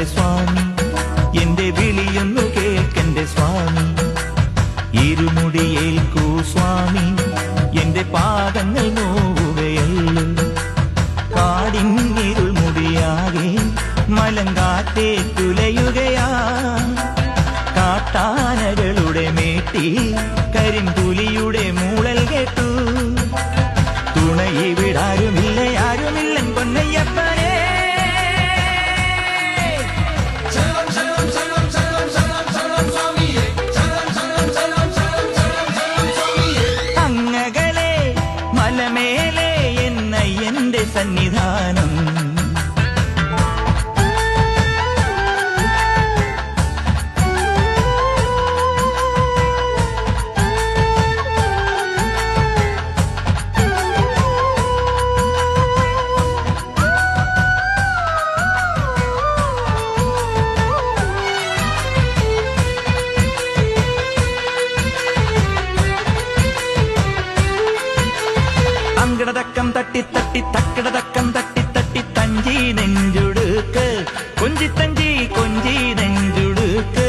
വരല്ലേ സ്വാമി, എന്റെ വിളിയൊന്നു കേൾക്കെന്റെ സ്വാമി. ഇരുമുടിയേൽക്കൂ സ്വാമി, എന്റെ പാദങ്ങൾ നോവുകയല്ലോ. കാടിന്നിരുൾ മുടിയാകെ മലങ്കാറ്റേ തുലയുകയാ. കാട്ടാനകളുടെ മേട്ടി കരിമ്പുലിയുടെ മൂളൽ കേട്ടു. തുണയിവിടാരുമില്ല, ആരുമില്ലൻ പൊന്നയ്യപ്പനേ. അങ്ങകളെ മലമേലെ എന്നയ്യന്റെ സന്നിധാനം. തക്കിടതക്കം തട്ടി തട്ടി തക്കിടതക്കം തട്ടി തട്ടി തഞ്ചി നെഞ്ചുടുക്ക്, കൊഞ്ചിത്തഞ്ചി കൊഞ്ചി നെഞ്ചുടുക്ക്.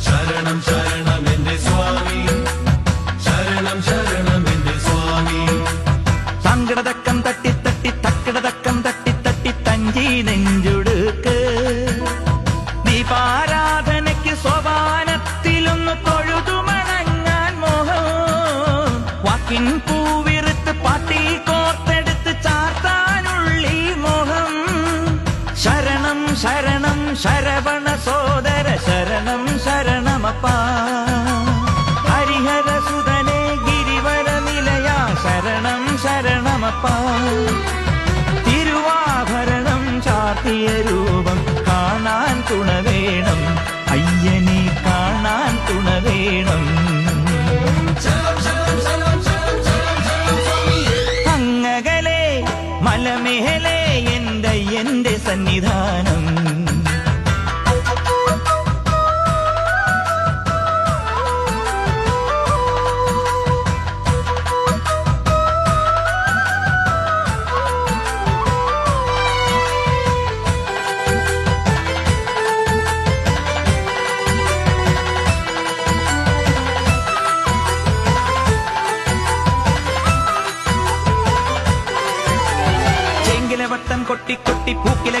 ശരണം ശരണം എന്റെ സ്വാമി, ശരണം ശരണം എന്റെ സ്വാമി. തങ്കിടതക്കം തട്ടി തട്ടി തക്കിടതക്കം തട്ടി തട്ടി തഞ്ചി നെഞ്ചുടുക്ക്. ദീപാരാധനയ്ക്ക് സോപാനത്തിലൊന്ന് തൊഴുതുമണങ്ങാൻ മോഹം. വാക്കിൻ പൂവിറുത്ത് പാട്ടിൽ കോർത്തെടുത്ത് ചാർത്താനുള്ളി മോഹം. ശരണം ശരണം ശരവണ സോദര ശരണം ശരണമപ്പാ. ഹരിഹരസുതനെ ഗിരിവര നിലയ ശരണം ശരണമപ്പാ. തിരുവാഭരണം ചാർത്തിയ രൂപം കാണാൻ തുണ വേണം, അയ്യനെ കാണാൻ തുണ വേണം. അങ്ങകലെ മലമേലെ എന്റെ സന്നിധാനം. വട്ടം കൊട്ടി കൊട്ടി പൂക്കിൽ